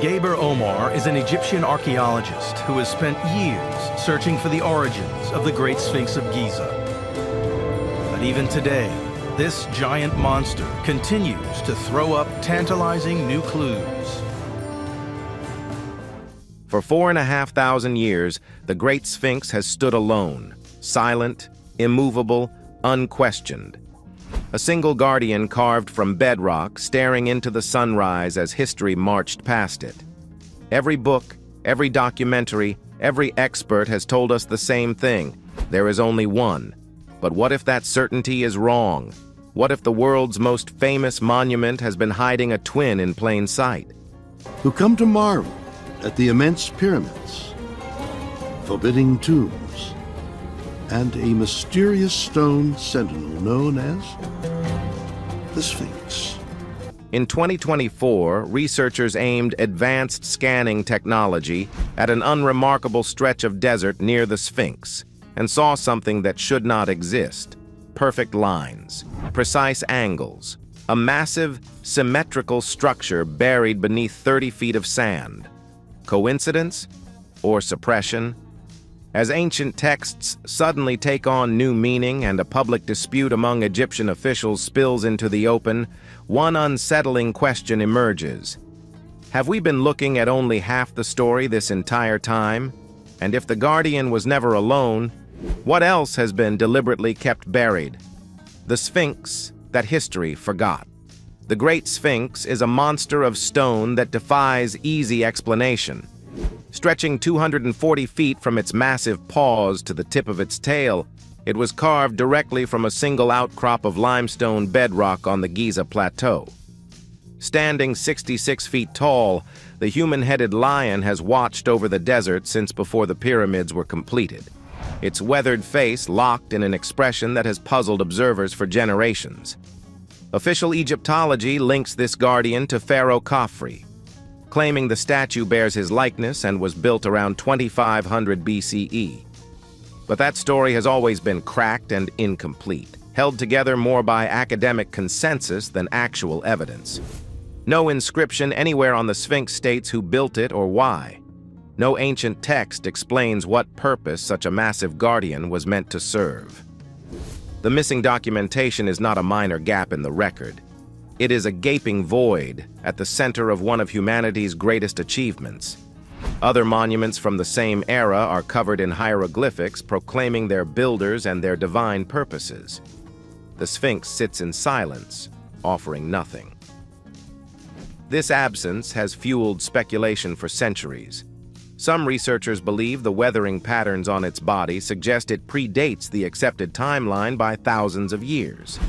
Gaber Omar is an Egyptian archaeologist who has spent years searching for the origins of the Great Sphinx of Giza. But even today, this giant monster continues to throw up tantalizing new clues. For 4,500 years, the Great Sphinx has stood alone, silent, immovable, unquestioned. A single guardian carved from bedrock, staring into the sunrise as history marched past it. Every book, every documentary, every expert has told us the same thing. There is only one. But what if that certainty is wrong? What if the world's most famous monument has been hiding a twin in plain sight? Who come to marvel at the immense pyramids, forbidding tombs, and a mysterious stone sentinel known as the Sphinx. In 2024, researchers aimed advanced scanning technology at an unremarkable stretch of desert near the Sphinx and saw something that should not exist: perfect lines, precise angles, a massive, symmetrical structure buried beneath 30 feet of sand. Coincidence or suppression? As ancient texts suddenly take on new meaning and a public dispute among Egyptian officials spills into the open, one unsettling question emerges. Have we been looking at only half the story this entire time? And if the Guardian was never alone, what else has been deliberately kept buried? The Sphinx that history forgot. The Great Sphinx is a monster of stone that defies easy explanation. Stretching 240 feet from its massive paws to the tip of its tail, it was carved directly from a single outcrop of limestone bedrock on the Giza Plateau. Standing 66 feet tall, the human-headed lion has watched over the desert since before the pyramids were completed. Its weathered face locked in an expression that has puzzled observers for generations. Official Egyptology links this guardian to Pharaoh Khafre, claiming the statue bears his likeness and was built around 2500 BCE. But that story has always been cracked and incomplete, held together more by academic consensus than actual evidence. No inscription anywhere on the Sphinx states who built it or why. No ancient text explains what purpose such a massive guardian was meant to serve. The missing documentation is not a minor gap in the record. It is a gaping void at the center of one of humanity's greatest achievements. Other monuments from the same era are covered in hieroglyphics proclaiming their builders and their divine purposes. The Sphinx sits in silence, offering nothing. This absence has fueled speculation for centuries. Some researchers believe the weathering patterns on its body suggest it predates the accepted timeline by thousands of years.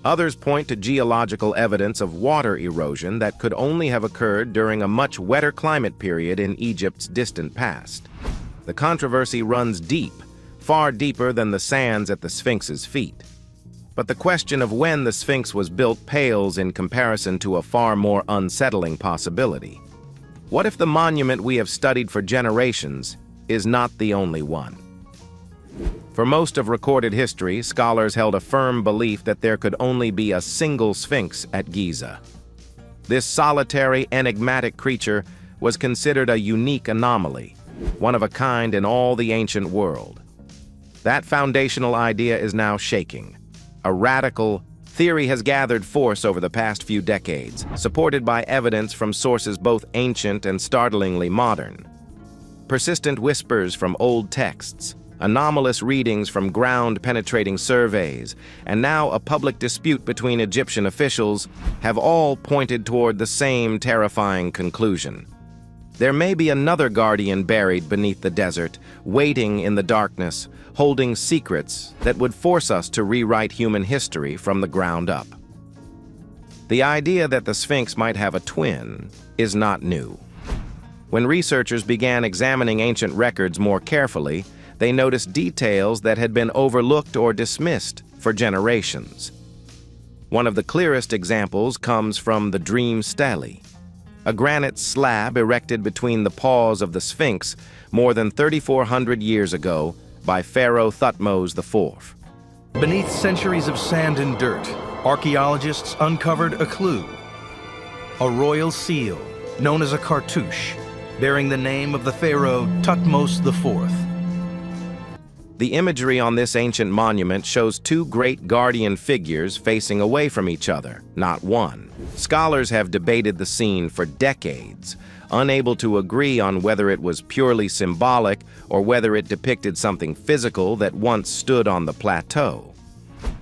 Others point to geological evidence of water erosion that could only have occurred during a much wetter climate period in Egypt's distant past. The controversy runs deep, far deeper than the sands at the Sphinx's feet. But the question of when the Sphinx was built pales in comparison to a far more unsettling possibility. What if the monument we have studied for generations is not the only one? For most of recorded history, scholars held a firm belief that there could only be a single Sphinx at Giza. This solitary, enigmatic creature was considered a unique anomaly, one of a kind in all the ancient world. That foundational idea is now shaking. A radical theory has gathered force over the past few decades, supported by evidence from sources both ancient and startlingly modern. Persistent whispers from old texts, anomalous readings from ground-penetrating surveys, and now a public dispute between Egyptian officials have all pointed toward the same terrifying conclusion. There may be another guardian buried beneath the desert, waiting in the darkness, holding secrets that would force us to rewrite human history from the ground up. The idea that the Sphinx might have a twin is not new. When researchers began examining ancient records more carefully, they noticed details that had been overlooked or dismissed for generations. One of the clearest examples comes from the Dream Stele, a granite slab erected between the paws of the Sphinx more than 3,400 years ago by Pharaoh Thutmose IV. Beneath centuries of sand and dirt, archaeologists uncovered a clue: a royal seal known as a cartouche, bearing the name of the pharaoh Thutmose IV. The imagery on this ancient monument shows two great guardian figures facing away from each other, not one. Scholars have debated the scene for decades, unable to agree on whether it was purely symbolic or whether it depicted something physical that once stood on the plateau.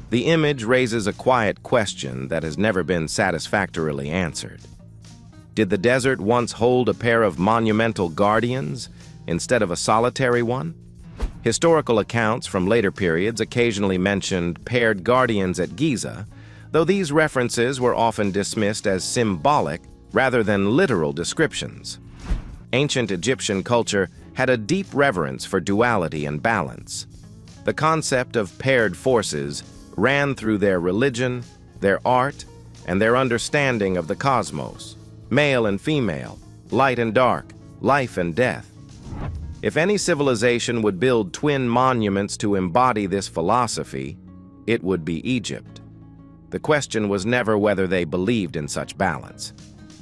The image raises a quiet question that has never been satisfactorily answered. Did the desert once hold a pair of monumental guardians instead of a solitary one? Historical accounts from later periods occasionally mentioned paired guardians at Giza, though these references were often dismissed as symbolic rather than literal descriptions. Ancient Egyptian culture had a deep reverence for duality and balance. The concept of paired forces ran through their religion, their art, and their understanding of the cosmos, male and female, light and dark, life and death. If any civilization would build twin monuments to embody this philosophy, it would be Egypt. The question was never whether they believed in such balance.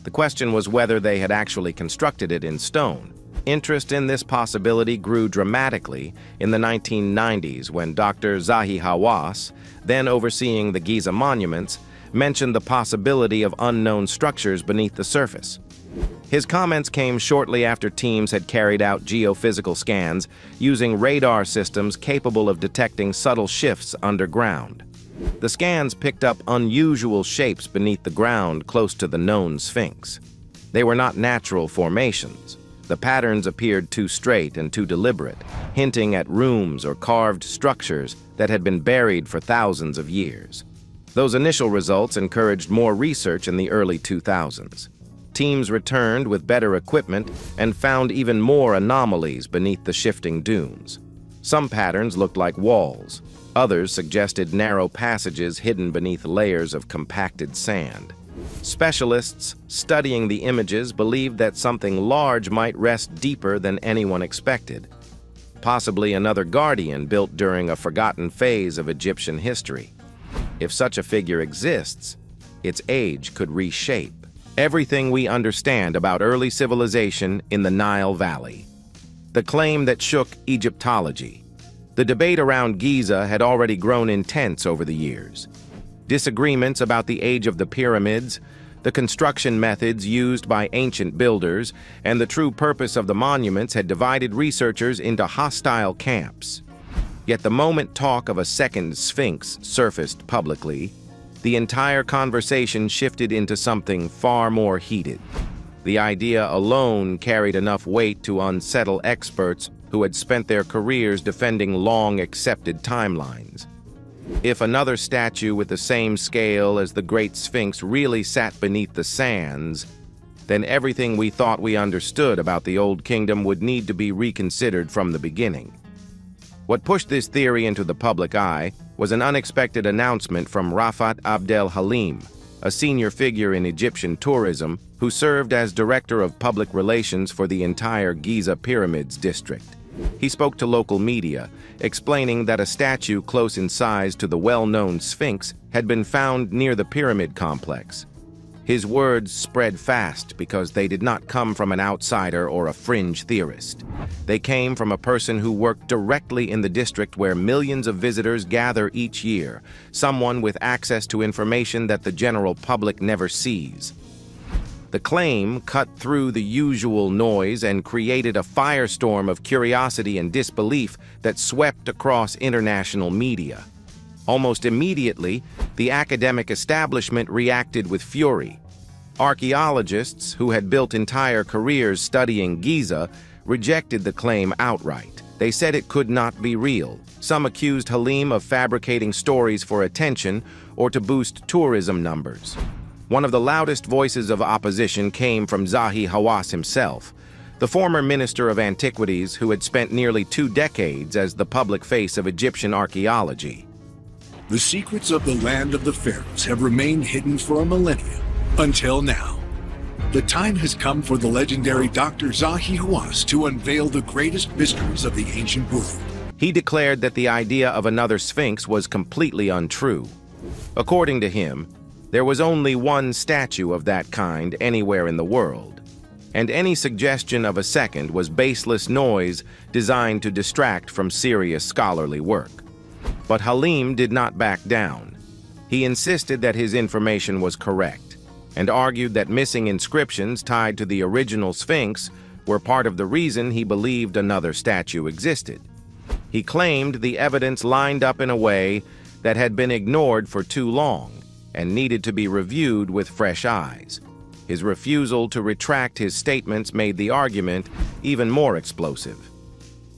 The question was whether they had actually constructed it in stone. Interest in this possibility grew dramatically in the 1990s when Dr. Zahi Hawass, then overseeing the Giza monuments, mentioned the possibility of unknown structures beneath the surface. His comments came shortly after teams had carried out geophysical scans using radar systems capable of detecting subtle shifts underground. The scans picked up unusual shapes beneath the ground close to the known Sphinx. They were not natural formations. The patterns appeared too straight and too deliberate, hinting at rooms or carved structures that had been buried for thousands of years. Those initial results encouraged more research in the early 2000s. Teams returned with better equipment and found even more anomalies beneath the shifting dunes. Some patterns looked like walls. Others suggested narrow passages hidden beneath layers of compacted sand. Specialists studying the images believed that something large might rest deeper than anyone expected. Possibly another guardian built during a forgotten phase of Egyptian history. If such a figure exists, its age could reshape everything we understand about early civilization in the Nile Valley. The claim that shook Egyptology. The debate around Giza had already grown intense over the years. Disagreements about the age of the pyramids, the construction methods used by ancient builders, and the true purpose of the monuments had divided researchers into hostile camps. Yet the moment talk of a second Sphinx surfaced publicly, the entire conversation shifted into something far more heated. The idea alone carried enough weight to unsettle experts who had spent their careers defending long-accepted timelines. If another statue with the same scale as the Great Sphinx really sat beneath the sands, then everything we thought we understood about the Old Kingdom would need to be reconsidered from the beginning. What pushed this theory into the public eye was an unexpected announcement from Rafat Abdel Halim, a senior figure in Egyptian tourism who served as director of public relations for the entire Giza Pyramids district. He spoke to local media, explaining that a statue close in size to the well-known Sphinx had been found near the pyramid complex. His words spread fast because they did not come from an outsider or a fringe theorist. They came from a person who worked directly in the district where millions of visitors gather each year, someone with access to information that the general public never sees. The claim cut through the usual noise and created a firestorm of curiosity and disbelief that swept across international media. Almost immediately, the academic establishment reacted with fury. Archaeologists, who had built entire careers studying Giza, rejected the claim outright. They said it could not be real. Some accused Halim of fabricating stories for attention or to boost tourism numbers. One of the loudest voices of opposition came from Zahi Hawass himself, the former Minister of Antiquities who had spent nearly 2 decades as the public face of Egyptian archaeology. The secrets of the land of the pharaohs have remained hidden for a millennia, until now. The time has come for the legendary Dr. Zahi Hawass to unveil the greatest mysteries of the ancient world. He declared that the idea of another Sphinx was completely untrue. According to him, there was only one statue of that kind anywhere in the world. and any suggestion of a second was baseless noise designed to distract from serious scholarly work. But Halim did not back down. He insisted that his information was correct, and argued that missing inscriptions tied to the original Sphinx were part of the reason he believed another statue existed. He claimed the evidence lined up in a way that had been ignored for too long and needed to be reviewed with fresh eyes. His refusal to retract his statements made the argument even more explosive.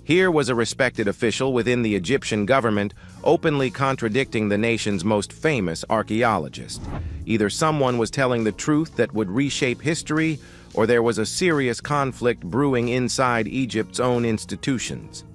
Here was a respected official within the Egyptian government openly contradicting the nation's most famous archaeologist. Either someone was telling the truth that would reshape history, or there was a serious conflict brewing inside Egypt's own institutions.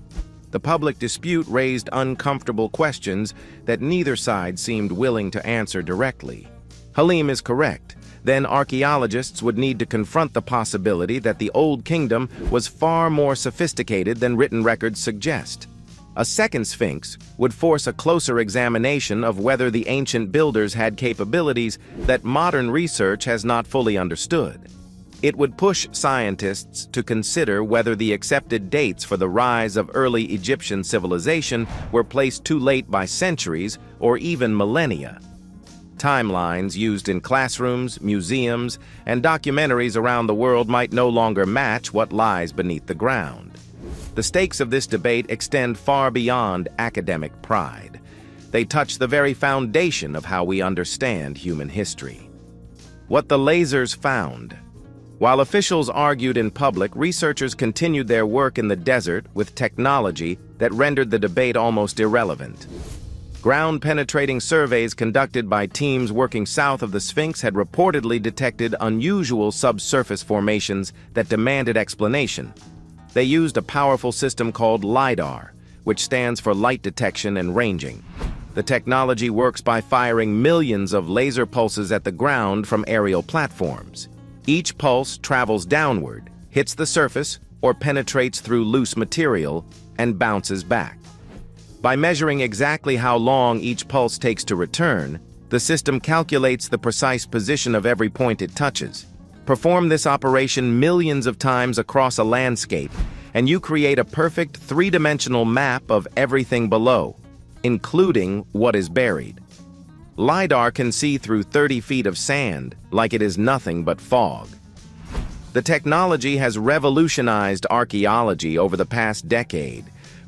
The public dispute raised uncomfortable questions that neither side seemed willing to answer directly. Halim is correct. Then archaeologists would need to confront the possibility that the Old Kingdom was far more sophisticated than written records suggest. A second Sphinx would force a closer examination of whether the ancient builders had capabilities that modern research has not fully understood. It would push scientists to consider whether the accepted dates for the rise of early Egyptian civilization were placed too late by centuries or even millennia. Timelines used in classrooms, museums, and documentaries around the world might no longer match what lies beneath the ground. The stakes of this debate extend far beyond academic pride. They touch the very foundation of how we understand human history. What the lasers found. While officials argued in public, researchers continued their work in the desert with technology that rendered the debate almost irrelevant. Ground-penetrating surveys conducted by teams working south of the Sphinx had reportedly detected unusual subsurface formations that demanded explanation. They used a powerful system called LiDAR, which stands for light detection and ranging. The technology works by firing millions of laser pulses at the ground from aerial platforms. Each pulse travels downward, hits the surface, or penetrates through loose material, and bounces back. By measuring exactly how long each pulse takes to return, the system calculates the precise position of every point it touches. Perform this operation millions of times across a landscape, and you create a perfect three-dimensional map of everything below, including what is buried. LiDAR can see through 30 feet of sand like it is nothing but fog. The technology has revolutionized archaeology over the past decade,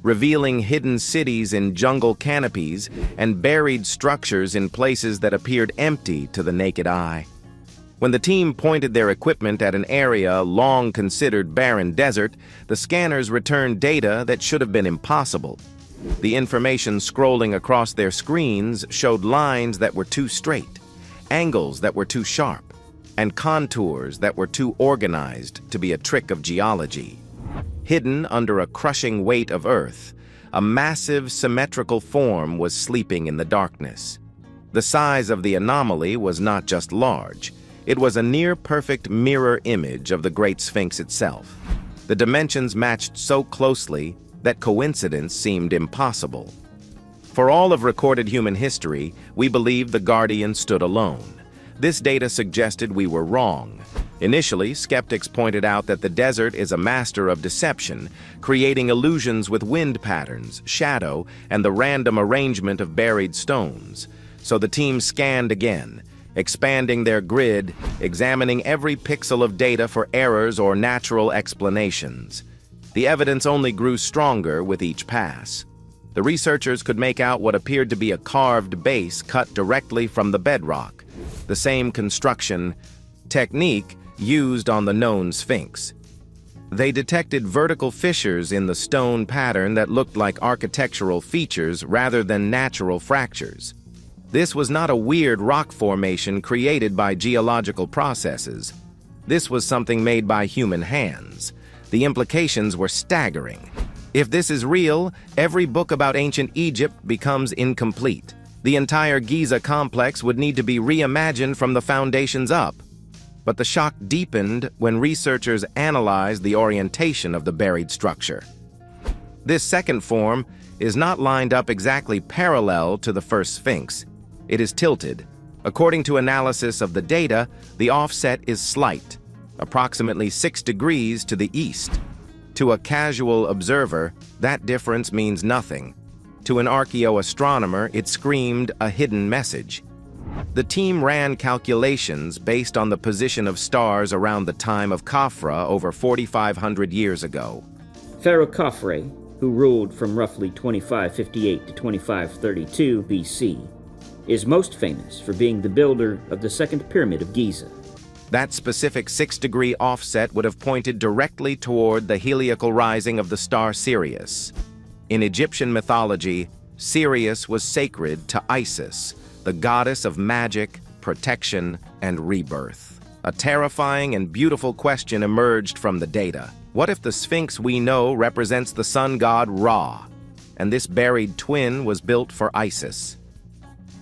revealing hidden cities in jungle canopies and buried structures in places that appeared empty to the naked eye. When the team pointed their equipment at an area long considered barren desert, the scanners returned data that should have been impossible. The information scrolling across their screens showed lines that were too straight, angles that were too sharp, and contours that were too organized to be a trick of geology. Hidden under a crushing weight of earth, a massive symmetrical form was sleeping in the darkness. The size of the anomaly was not just large, it was a near-perfect mirror image of the Great Sphinx itself. The dimensions matched so closely that coincidence seemed impossible. For all of recorded human history, we believed the Guardian stood alone. This data suggested we were wrong. Initially, skeptics pointed out that the desert is a master of deception, creating illusions with wind patterns, shadow, and the random arrangement of buried stones. So the team scanned again, expanding their grid, examining every pixel of data for errors or natural explanations. The evidence only grew stronger with each pass. The researchers could make out what appeared to be a carved base cut directly from the bedrock, the same construction technique used on the known Sphinx. They detected vertical fissures in the stone pattern that looked like architectural features rather than natural fractures. This was not a weird rock formation created by geological processes. This was something made by human hands. The implications were staggering. If this is real, every book about ancient Egypt becomes incomplete. The entire Giza complex would need to be reimagined from the foundations up. But the shock deepened when researchers analyzed the orientation of the buried structure. This second form is not lined up exactly parallel to the first Sphinx. It is tilted. According to analysis of the data, the offset is slight. approximately 6 degrees to the east. To a casual observer, that difference means nothing. To an archaeoastronomer, it screamed a hidden message. The team ran calculations based on the position of stars around the time of Khafra over 4,500 years ago. Pharaoh Khafre, who ruled from roughly 2558 to 2532 BC, is most famous for being the builder of the second pyramid of Giza. That specific 6-degree offset would have pointed directly toward the heliacal rising of the star Sirius. In Egyptian mythology, Sirius was sacred to Isis, the goddess of magic, protection, and rebirth. A terrifying and beautiful question emerged from the data. What if the Sphinx we know represents the sun god Ra, and this buried twin was built for Isis?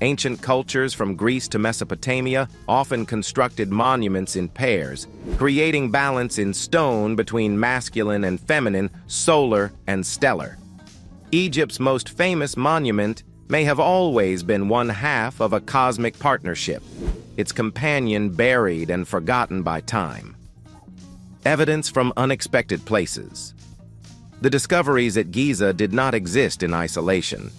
Ancient cultures from Greece to Mesopotamia often constructed monuments in pairs, creating balance in stone between masculine and feminine, solar and stellar. Egypt's most famous monument may have always been one half of a cosmic partnership, its companion buried and forgotten by time. Evidence from unexpected places. The discoveries at Giza did not exist in isolation.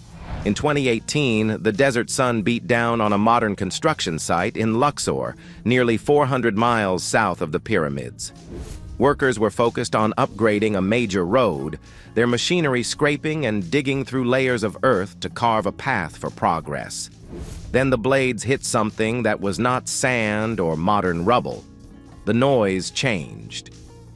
In 2018, the desert sun beat down on a modern construction site in Luxor, nearly 400 miles south of the pyramids. Workers were focused on upgrading a major road, their machinery scraping and digging through layers of earth to carve a path for progress. Then the blades hit something that was not sand or modern rubble. The noise changed.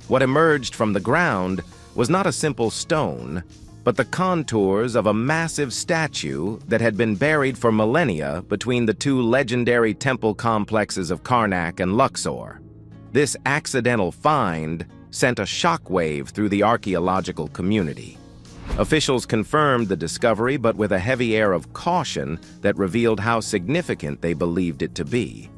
What emerged from the ground was not a simple stone, but the contours of a massive statue that had been buried for millennia between the two legendary temple complexes of Karnak and Luxor. This accidental find sent a shockwave through the archaeological community. Officials confirmed the discovery, but with a heavy air of caution that revealed how significant they believed it to be.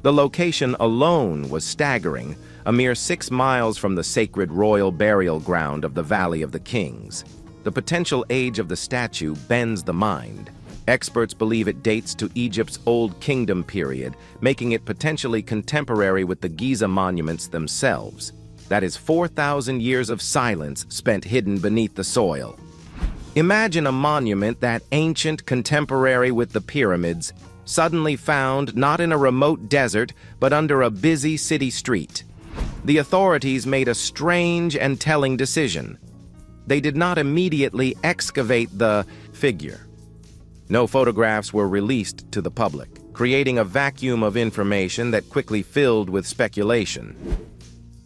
The location alone was staggering, a mere 6 miles from the sacred royal burial ground of the Valley of the Kings. The potential age of the statue bends the mind. Experts believe it dates to Egypt's Old Kingdom period, making it potentially contemporary with the Giza monuments themselves. That is 4,000 years of silence spent hidden beneath the soil. Imagine a monument that ancient, contemporary with the pyramids, suddenly found not in a remote desert, but under a busy city street. The authorities made a strange and telling decision. They did not immediately excavate the figure. No photographs were released to the public, creating a vacuum of information that quickly filled with speculation.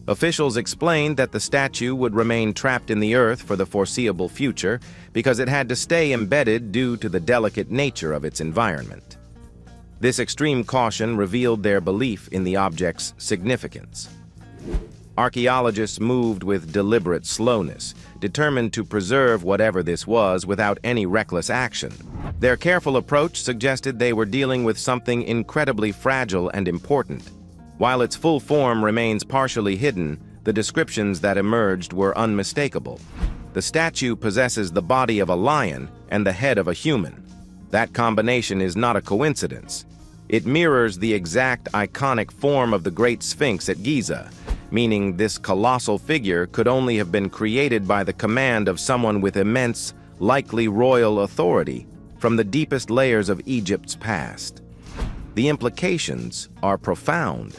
Officials explained that the statue would remain trapped in the earth for the foreseeable future because it had to stay embedded due to the delicate nature of its environment. This extreme caution revealed their belief in the object's significance. Archaeologists moved with deliberate slowness, determined to preserve whatever this was without any reckless action. Their careful approach suggested they were dealing with something incredibly fragile and important. While its full form remains partially hidden, the descriptions that emerged were unmistakable. The statue possesses the body of a lion and the head of a human. That combination is not a coincidence. It mirrors the exact iconic form of the Great Sphinx at Giza, meaning this colossal figure could only have been created by the command of someone with immense, likely royal authority from the deepest layers of Egypt's past. The implications are profound.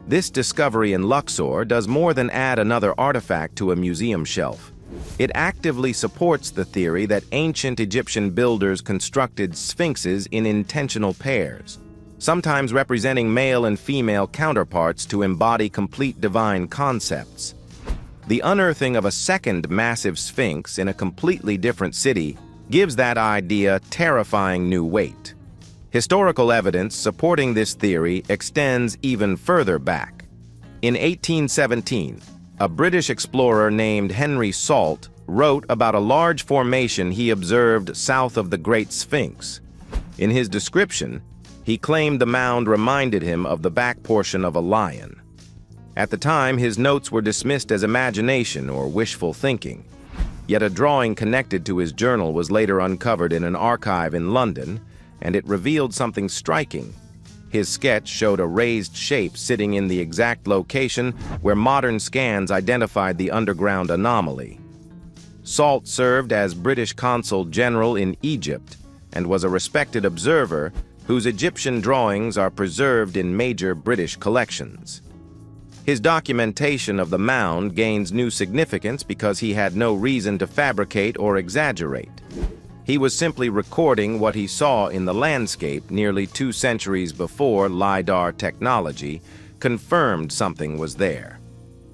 This discovery in Luxor does more than add another artifact to a museum shelf. It actively supports the theory that ancient Egyptian builders constructed sphinxes in intentional pairs, sometimes representing male and female counterparts to embody complete divine concepts. The unearthing of a second massive sphinx in a completely different city gives that idea terrifying new weight. Historical evidence supporting this theory extends even further back. In 1817, a British explorer named Henry Salt wrote about a large formation he observed south of the Great Sphinx. In his description, he claimed the mound reminded him of the back portion of a lion. At the time, his notes were dismissed as imagination or wishful thinking. Yet a drawing connected to his journal was later uncovered in an archive in London, and it revealed something striking. His sketch showed a raised shape sitting in the exact location where modern scans identified the underground anomaly. Salt served as British Consul General in Egypt and was a respected observer whose Egyptian drawings are preserved in major British collections. His documentation of the mound gains new significance because he had no reason to fabricate or exaggerate. He was simply recording what he saw in the landscape nearly 2 centuries before LiDAR technology confirmed something was there.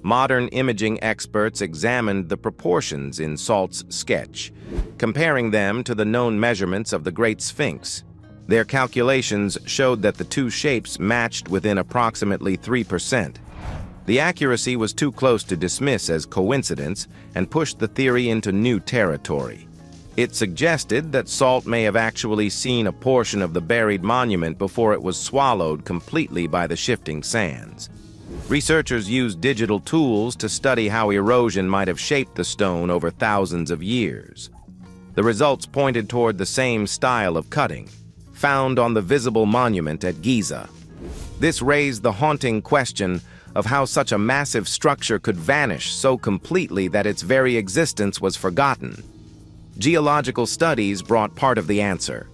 Modern imaging experts examined the proportions in Salt's sketch, comparing them to the known measurements of the Great Sphinx. Their calculations showed that the 2 shapes matched within approximately 3%. The accuracy was too close to dismiss as coincidence and pushed the theory into new territory. It suggested that Salt may have actually seen a portion of the buried monument before it was swallowed completely by the shifting sands. Researchers used digital tools to study how erosion might have shaped the stone over thousands of years. The results pointed toward the same style of cutting, found on the visible monument at Giza. This raised the haunting question of how such a massive structure could vanish so completely that its very existence was forgotten. Geological studies brought part of the answer.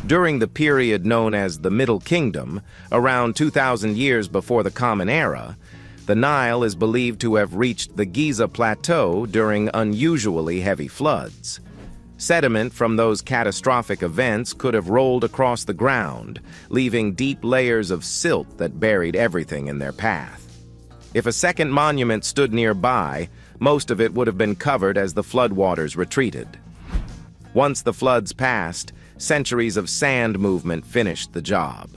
During the period known as the Middle Kingdom, around 2,000 years before the Common Era, the Nile is believed to have reached the Giza Plateau during unusually heavy floods. Sediment from those catastrophic events could have rolled across the ground, leaving deep layers of silt that buried everything in their path. If a second monument stood nearby, most of it would have been covered as the floodwaters retreated. Once the floods passed, centuries of sand movement finished the job.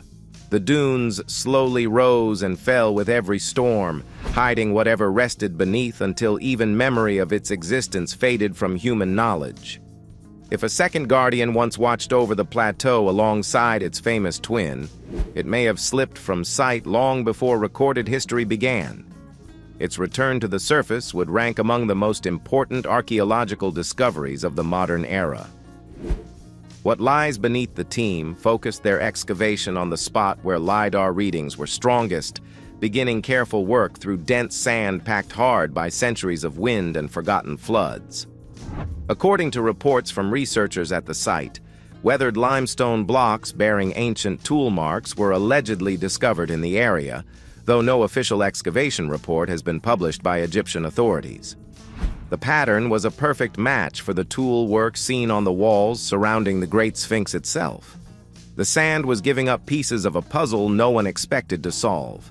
The dunes slowly rose and fell with every storm, hiding whatever rested beneath until even memory of its existence faded from human knowledge. If a second guardian once watched over the plateau alongside its famous twin, it may have slipped from sight long before recorded history began. Its return to the surface would rank among the most important archaeological discoveries of the modern era. What lies beneath the team focused their excavation on the spot where LiDAR readings were strongest, beginning careful work through dense sand packed hard by centuries of wind and forgotten floods. According to reports from researchers at the site, weathered limestone blocks bearing ancient tool marks were allegedly discovered in the area, though no official excavation report has been published by Egyptian authorities. The pattern was a perfect match for the tool work seen on the walls surrounding the Great Sphinx itself. The sand was giving up pieces of a puzzle no one expected to solve.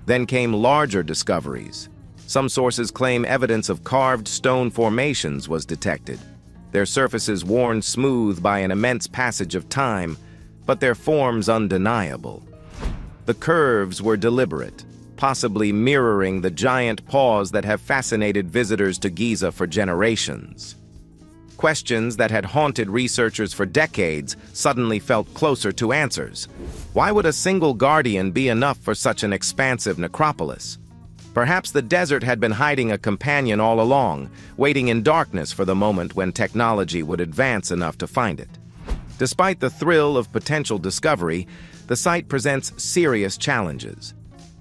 Then came larger discoveries. Some sources claim evidence of carved stone formations was detected, their surfaces worn smooth by an immense passage of time, but their forms undeniable. The curves were deliberate, possibly mirroring the giant paws that have fascinated visitors to Giza for generations. Questions that had haunted researchers for decades suddenly felt closer to answers. Why would a single guardian be enough for such an expansive necropolis? Perhaps the desert had been hiding a companion all along, waiting in darkness for the moment when technology would advance enough to find it. Despite the thrill of potential discovery, the site presents serious challenges.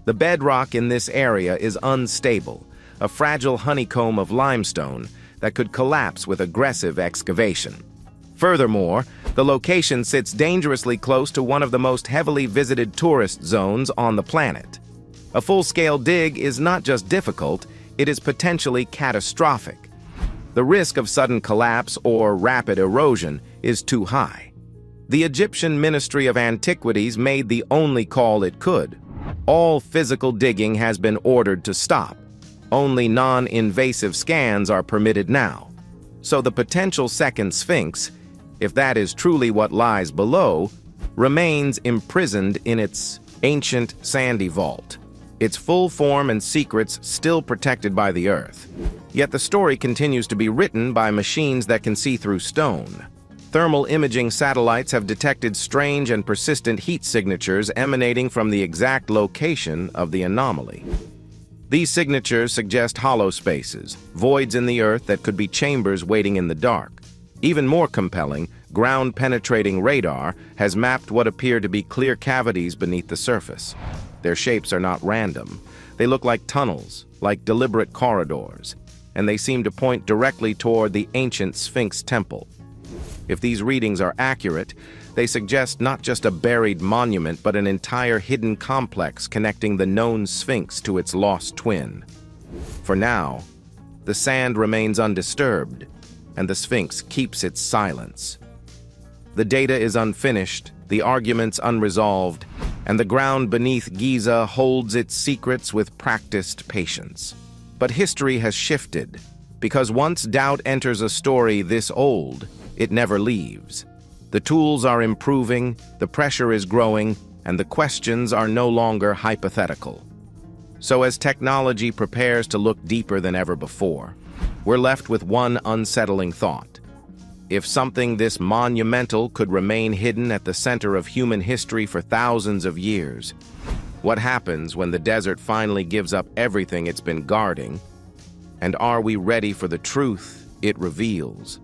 The bedrock in this area is unstable, a fragile honeycomb of limestone that could collapse with aggressive excavation. Furthermore, the location sits dangerously close to one of the most heavily visited tourist zones on the planet. A full-scale dig is not just difficult, it is potentially catastrophic. The risk of sudden collapse or rapid erosion is too high. The Egyptian Ministry of Antiquities made the only call it could. All physical digging has been ordered to stop. Only non-invasive scans are permitted now. So the potential second Sphinx, if that is truly what lies below, remains imprisoned in its ancient sandy vault, its full form and secrets still protected by the earth. Yet the story continues to be written by machines that can see through stone. Thermal imaging satellites have detected strange and persistent heat signatures emanating from the exact location of the anomaly. These signatures suggest hollow spaces, voids in the earth that could be chambers waiting in the dark. Even more compelling, Ground-penetrating radar has mapped what appear to be clear cavities beneath the surface. Their shapes are not random. They look like tunnels, like deliberate corridors, and they seem to point directly toward the ancient Sphinx temple. If these readings are accurate, they suggest not just a buried monument, but an entire hidden complex connecting the known Sphinx to its lost twin. For now, the sand remains undisturbed, and the Sphinx keeps its silence. The data is unfinished, the arguments unresolved, and the ground beneath Giza holds its secrets with practiced patience. But history has shifted, because once doubt enters a story this old, it never leaves. The tools are improving, the pressure is growing, and the questions are no longer hypothetical. So as technology prepares to look deeper than ever before, we're left with one unsettling thought. If something this monumental could remain hidden at the center of human history for thousands of years, what happens when the desert finally gives up everything it's been guarding? And are we ready for the truth it reveals?